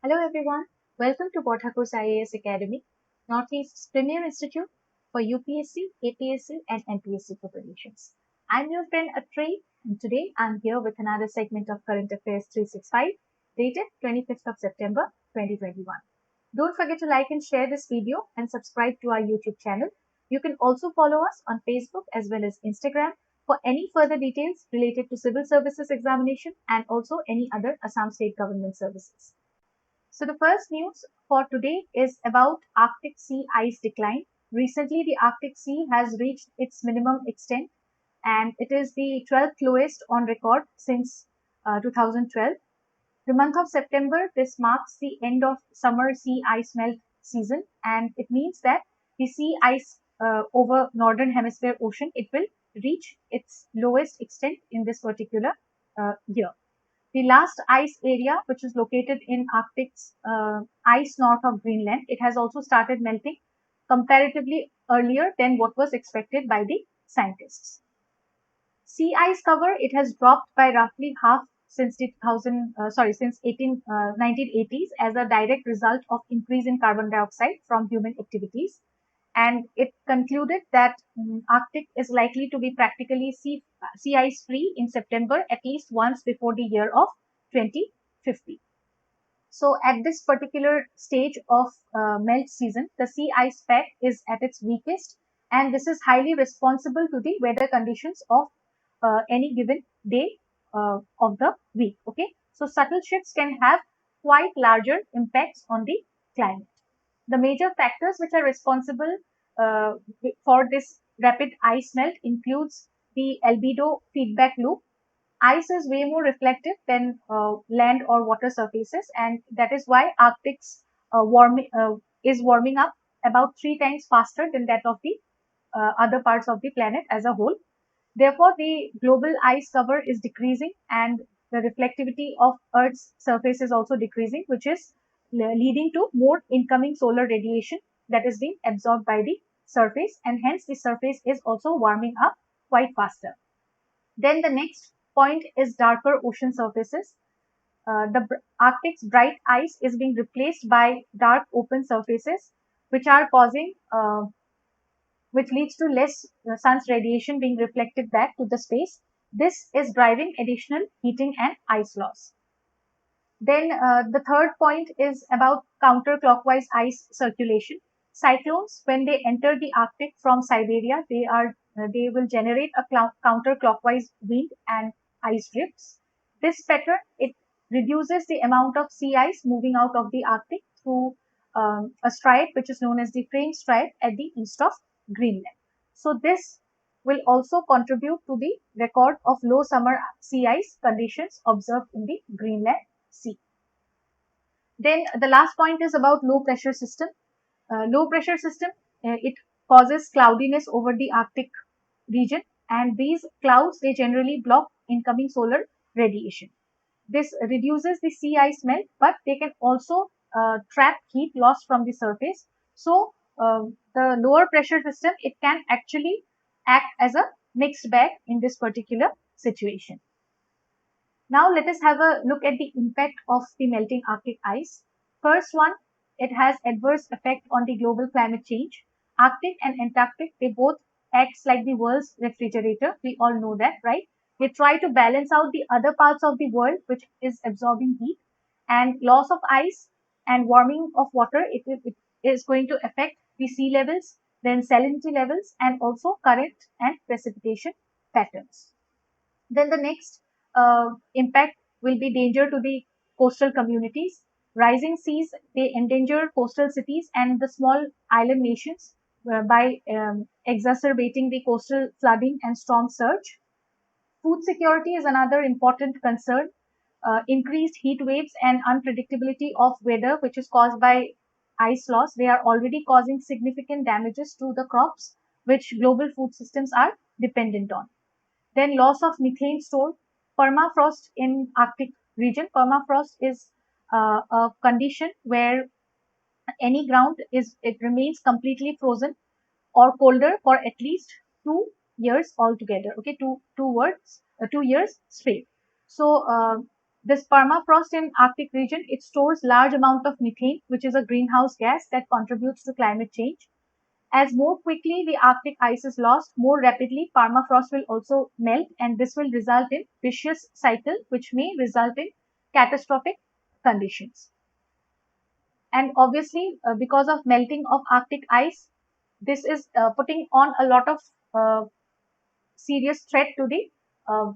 Hello everyone, welcome to Borthakur's IAS Academy, Northeast's premier institute for UPSC, APSC and NPSC preparations. I'm your friend Atri and today I'm here with another segment of Current Affairs 365 dated 25th of September 2021. Don't forget to like and share this video and subscribe to our YouTube channel. You can also follow us on Facebook as well as Instagram for any further details related to civil services examination and also any other Assam state government services. So the first news for today is about Arctic sea ice decline. Recently, the Arctic Sea has reached its minimum extent and it is the 12th lowest on record since 2012. The month of September, this marks the end of summer sea ice melt season and it means that the sea ice over northern hemisphere ocean, it will reach its lowest extent in this particular year. The last ice area, which is located in Arctic's ice north of Greenland, it has also started melting comparatively earlier than what was expected by the scientists. Sea ice cover, it has dropped by roughly half since 1980s as a direct result of increase in carbon dioxide from human activities. And it concluded that Arctic is likely to be practically sea ice free in September at least once before the year of 2050. So at this particular stage of melt season, the sea ice pack is at its weakest and this is highly responsible to the weather conditions of any given day of the week. Okay, so subtle shifts can have quite larger impacts on the climate. The major factors which are responsible for this rapid ice melt includes the albedo feedback loop. Ice is way more reflective than land or water surfaces, and that is why Arctic's is warming up about 3 times faster than that of the other parts of the planet as a whole. Therefore, the global ice cover is decreasing and the reflectivity of Earth's surface is also decreasing, which is leading to more incoming solar radiation that is being absorbed by the surface, and hence the surface is also warming up quite faster. Then the next point is darker ocean surfaces. The Arctic's bright ice is being replaced by dark open surfaces, which are causing which leads to less sun's radiation being reflected back to the space. This is driving additional heating and ice loss. Then the third point is about counterclockwise ice circulation. Cyclones, when they enter the Arctic from Siberia, they will generate a counterclockwise wind and ice drifts. This pattern, it reduces the amount of sea ice moving out of the Arctic through a stripe which is known as the frame stripe at the east of Greenland. So this will also contribute to the record of low summer sea ice conditions observed in the Greenland Sea. Then the last point is about low pressure system. Low pressure system, it causes cloudiness over the Arctic region, and these clouds, they generally block incoming solar radiation. This reduces the sea ice melt, but they can also trap heat loss from the surface. So the lower pressure system, it can actually act as a mixed bag in this particular situation. Now let us have a look at the impact of the melting Arctic ice. First one, it has adverse effect on the global climate change. Arctic and Antarctic, they both acts like the world's refrigerator. We all know that, right? They try to balance out the other parts of the world which is absorbing heat, and loss of ice and warming of water, it is going to affect the sea levels, then salinity levels, and also current and precipitation patterns. Then the next impact will be danger to the coastal communities. Rising seas, they endanger coastal cities and the small island nations by exacerbating the coastal flooding and storm surge. Food security is another important concern. Increased heat waves and unpredictability of weather, which is caused by ice loss, they are already causing significant damages to the crops which global food systems are dependent on. Then loss of methane store. Permafrost in Arctic region. Permafrost is a condition where any ground it remains completely frozen or colder for at least 2 years altogether. Okay, 2 years straight. So This permafrost in Arctic region, it stores large amount of methane, which is a greenhouse gas that contributes to climate change. As more quickly the Arctic ice is lost, more rapidly permafrost will also melt, and this will result in vicious cycle, which may result in catastrophic conditions. And obviously, because of melting of Arctic ice, this is putting on a lot of serious threat to the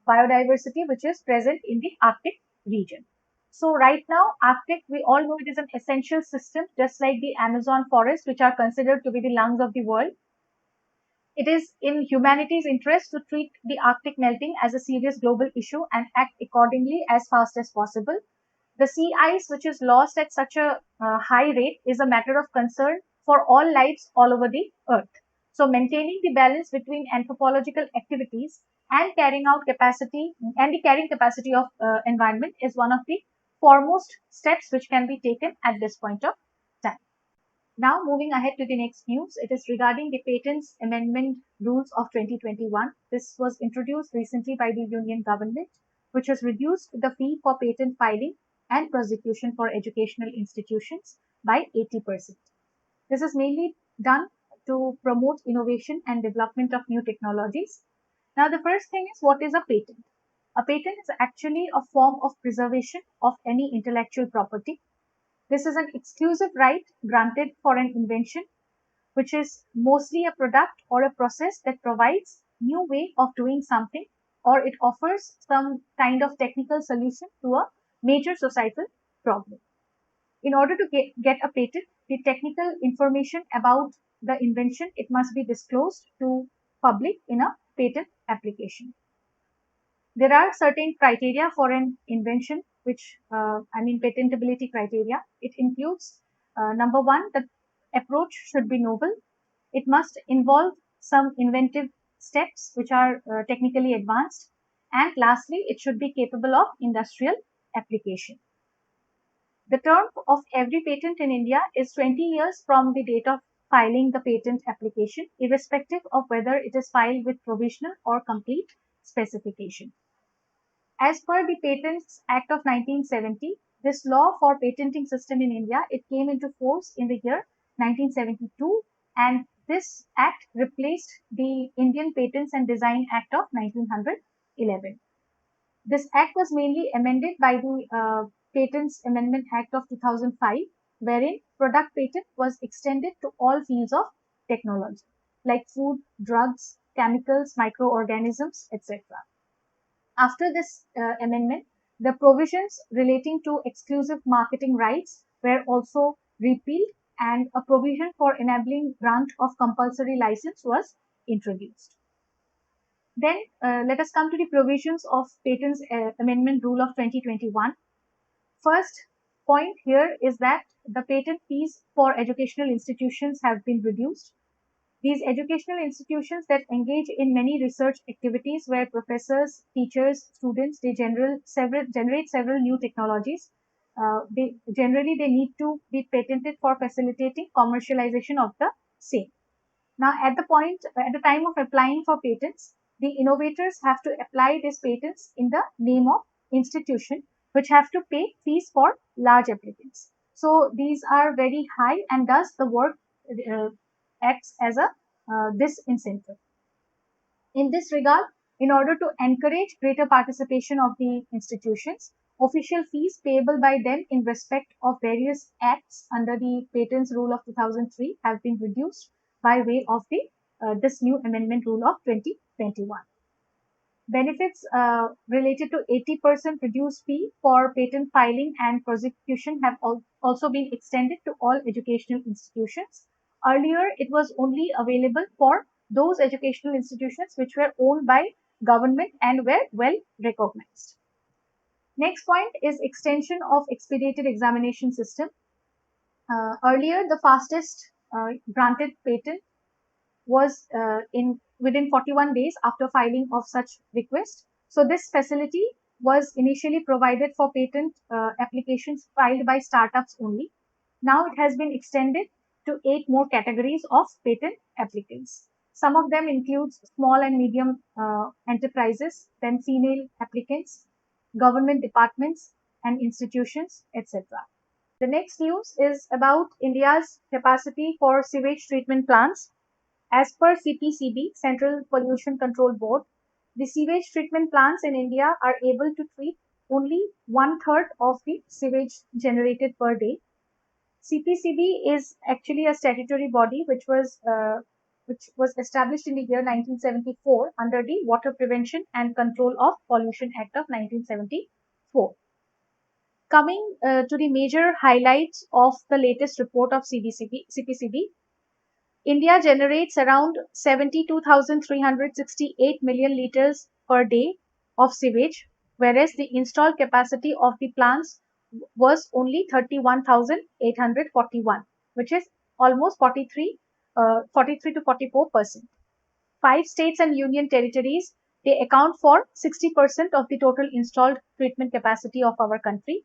biodiversity which is present in the Arctic region. So right now, Arctic, we all know it is an essential system, just like the Amazon forest, which are considered to be the lungs of the world. It is in humanity's interest to treat the Arctic melting as a serious global issue and act accordingly as fast as possible. The sea ice, which is lost at such a high rate, is a matter of concern for all lives all over the earth. So maintaining the balance between anthropological activities and carrying capacity of environment is one of the foremost steps which can be taken at this point of time. Now moving ahead to the next news, it is regarding the Patents Amendment Rules of 2021. This was introduced recently by the Union government, which has reduced the fee for patent filing and prosecution for educational institutions by 80%. This is mainly done to promote innovation and development of new technologies. Now, the first thing is, what is a patent? A patent is actually a form of preservation of any intellectual property. This is an exclusive right granted for an invention, which is mostly a product or a process that provides new way of doing something, or it offers some kind of technical solution to a major societal problem. In order to get a patent, the technical information about the invention, it must be disclosed to public in a patent application. There are certain criteria for an invention, which patentability criteria. It includes number one, the approach should be novel. It must involve some inventive steps which are technically advanced. And lastly, it should be capable of industrial application. The term of every patent in India is 20 years from the date of filing the patent application, irrespective of whether it is filed with provisional or complete specification. As per the Patents Act of 1970, this law for patenting system in India, it came into force in the year 1972, and this act replaced the Indian Patents and Design Act of 1911. This act was mainly amended by the Patents Amendment Act of 2005, wherein product patent was extended to all fields of technology, like food, drugs, chemicals, microorganisms, etc. After this amendment, the provisions relating to exclusive marketing rights were also repealed, and a provision for enabling grant of compulsory license was introduced. Then let us come to the provisions of Patents Amendment Rule of 2021. First point here is that the patent fees for educational institutions have been reduced. These educational institutions that engage in many research activities where professors, teachers, students, they generate several new technologies. They need to be patented for facilitating commercialization of the same. Now, at the time of applying for patents, the innovators have to apply these patents in the name of institution, which have to pay fees for large applicants. So these are very high, and thus the work acts as a disincentive. In this regard, in order to encourage greater participation of the institutions, official fees payable by them in respect of various acts under the Patents Rule of 2003 have been reduced by way of the this new amendment rule of 2021. Benefits related to 80% reduced fee for patent filing and prosecution have also been extended to all educational institutions. Earlier, it was only available for those educational institutions which were owned by government and were well recognized. Next point is extension of expedited examination system. Earlier, the fastest granted patent was within 41 days after filing of such request. So this facility was initially provided for patent applications filed by startups only. Now it has been extended to 8 more categories of patent applicants. Some of them include small and medium enterprises, then female applicants, government departments, and institutions, etc. The next news is about India's capacity for sewage treatment plants. As per CPCB, Central Pollution Control Board, the sewage treatment plants in India are able to treat only one-third of the sewage generated per day. CPCB is actually a statutory body which was established in the year 1974 under the Water Prevention and Control of Pollution Act of 1974. Coming to the major highlights of the latest report of CPCB, India generates around 72,368 million liters per day of sewage, whereas the installed capacity of the plants was only 31,841, which is almost 43 to 44%. 5 states and union territories, they account for 60% of the total installed treatment capacity of our country.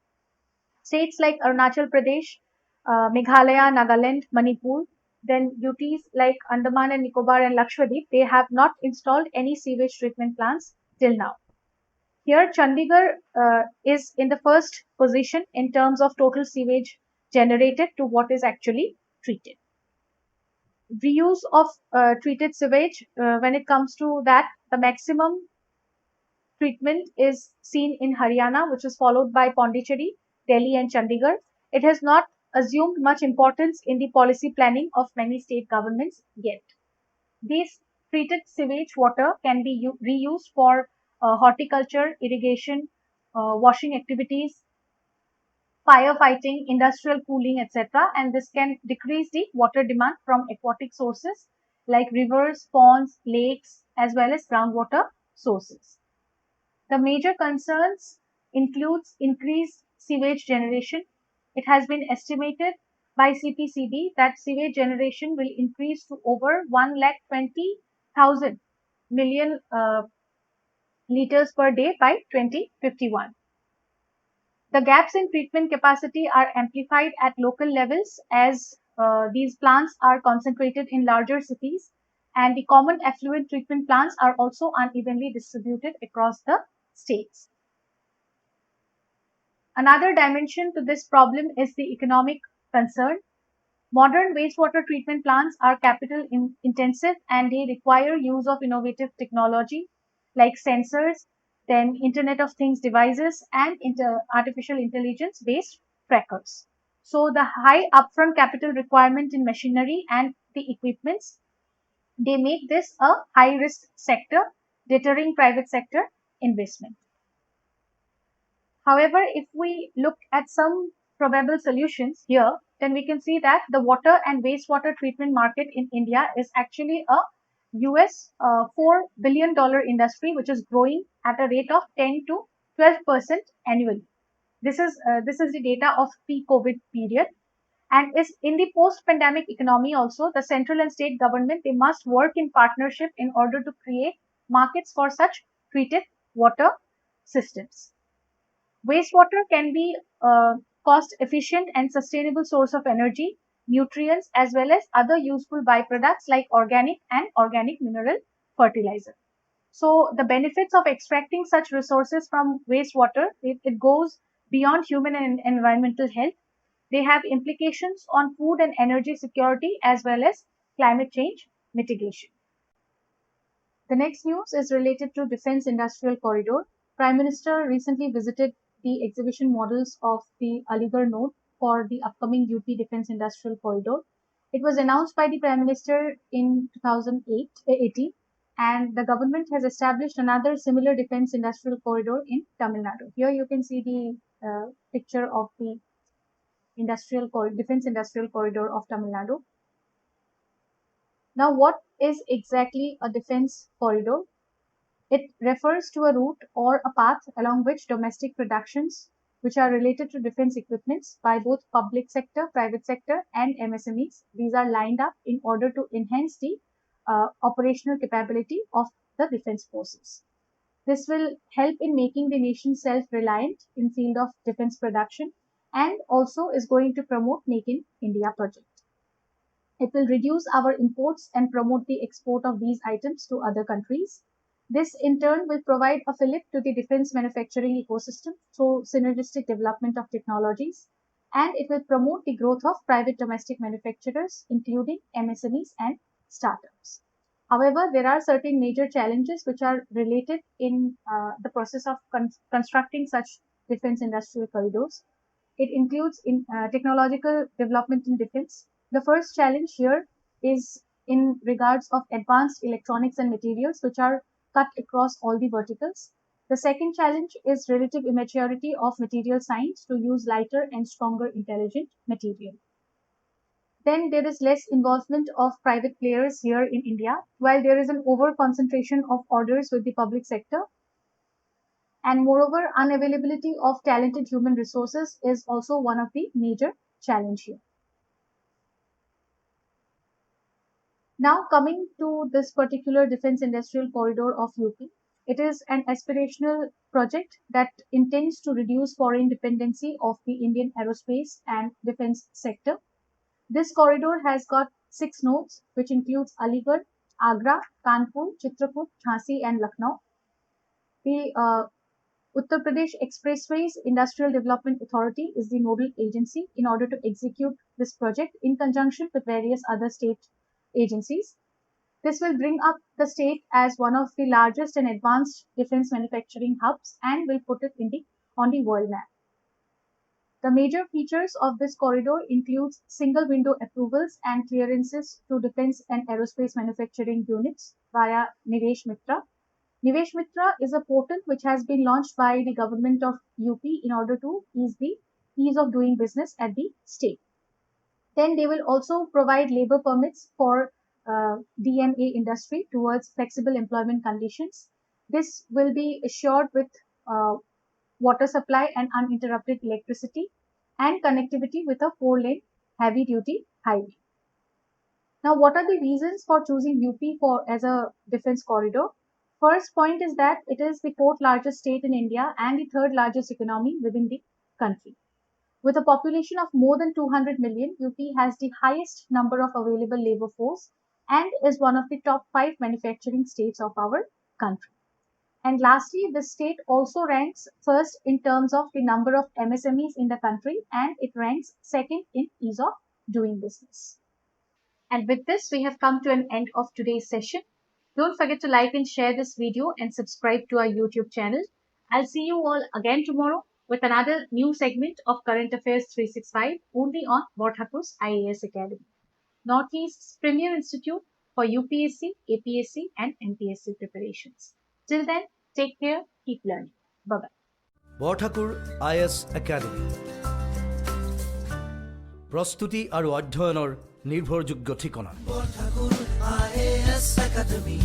States like Arunachal Pradesh, Meghalaya, Nagaland, Manipur, then UTs like Andaman and Nicobar and Lakshadweep, they have not installed any sewage treatment plants till now. Here, Chandigarh is in the first position in terms of total sewage generated to what is actually treated. Reuse of treated sewage, when it comes to that, the maximum treatment is seen in Haryana, which is followed by Pondicherry, Delhi and Chandigarh. It has not assumed much importance in the policy planning of many state governments yet. These treated sewage water can be reused for horticulture, irrigation, washing activities, firefighting, industrial cooling, etc. And this can decrease the water demand from aquatic sources like rivers, ponds, lakes, as well as groundwater sources. The major concerns includes increased sewage generation. It has been estimated by CPCB that sewage generation will increase to over 1,20,000 million liters per day by 2051. The gaps in treatment capacity are amplified at local levels as these plants are concentrated in larger cities, and the common effluent treatment plants are also unevenly distributed across the states. Another dimension to this problem is the economic concern. Modern wastewater treatment plants are capital intensive and they require use of innovative technology like sensors, then Internet of Things devices and artificial intelligence based trackers. So the high upfront capital requirement in machinery and the equipments, they make this a high risk sector, deterring private sector investment. However, if we look at some probable solutions here, then we can see that the water and wastewater treatment market in India is actually a US $4 billion industry, which is growing at a rate of 10 to 12% annually. This is the data of pre-COVID period. And is in the post-pandemic economy also, the central and state government, they must work in partnership in order to create markets for such treated water systems. Wastewater can be a cost efficient and sustainable source of energy, nutrients, as well as other useful byproducts like organic and organic mineral fertilizer. So the benefits of extracting such resources from wastewater, it goes beyond human and environmental health. They have implications on food and energy security as well as climate change mitigation. The next news is related to Defence Industrial Corridor. Prime Minister recently visited the exhibition models of the Aligarh node for the upcoming UP Defence Industrial Corridor. It was announced by the Prime Minister in 2018, and the government has established another similar Defence Industrial Corridor in Tamil Nadu. Here you can see the picture of the Defence Industrial Corridor of Tamil Nadu. Now, what is exactly a defence corridor? It refers to a route or a path along which domestic productions which are related to defense equipments by both public sector, private sector and MSMEs, these are lined up in order to enhance the operational capability of the defense forces. This will help in making the nation self-reliant in field of defense production and also is going to promote Make in India project. It will reduce our imports and promote the export of these items to other countries. This in turn will provide a fillip to the defense manufacturing ecosystem through synergistic development of technologies, and it will promote the growth of private domestic manufacturers, including MSMEs and startups. However, there are certain major challenges which are related in the process of constructing such defense industrial corridors. It includes technological development in defense. The first challenge here is in regards of advanced electronics and materials which are cut across all the verticals. The second challenge is relative immaturity of material science to use lighter and stronger intelligent material. Then there is less involvement of private players here in India, while there is an over concentration of orders with the public sector. And moreover, unavailability of talented human resources is also one of the major challenges here. Now coming to this particular defense industrial corridor of UP, it is an aspirational project that intends to reduce foreign dependency of the Indian aerospace and defense sector. This corridor has got 6 nodes, which includes Aligarh, Agra, Kanpur, Chitrakoot, Jhansi and Lucknow. The Uttar Pradesh Expressways Industrial Development Authority is the nodal agency in order to execute this project in conjunction with various other state agencies. This will bring up the state as one of the largest and advanced defense manufacturing hubs and will put it on the world map. The major features of this corridor includes single window approvals and clearances to defense and aerospace manufacturing units via Nivesh Mitra. Nivesh Mitra is a portal which has been launched by the government of UP in order to ease the ease of doing business at the state. Then they will also provide labor permits for DMA industry towards flexible employment conditions. This will be assured with water supply and uninterrupted electricity and connectivity with a 4-lane heavy duty highway. Now, what are the reasons for choosing UP as a defense corridor? First point is that it is the 4th largest state in India and the 3rd largest economy within the country. With a population of more than 200 million, UP has the highest number of available labor force and is one of the top 5 manufacturing states of our country. And lastly, the state also ranks first in terms of the number of MSMEs in the country, and it ranks second in ease of doing business. And with this, we have come to an end of today's session. Don't forget to like and share this video and subscribe to our YouTube channel. I'll see you all again tomorrow with another new segment of Current Affairs 365 only on Borthakur's IAS Academy, Northeast's premier institute for UPSC, APSC and NPSC preparations. Till then, take care, keep learning. Bye-bye. Borthakur IAS Academy. Prostuti aru adhyayoner nirbhorjogyo thikona. Borthakur IAS Academy.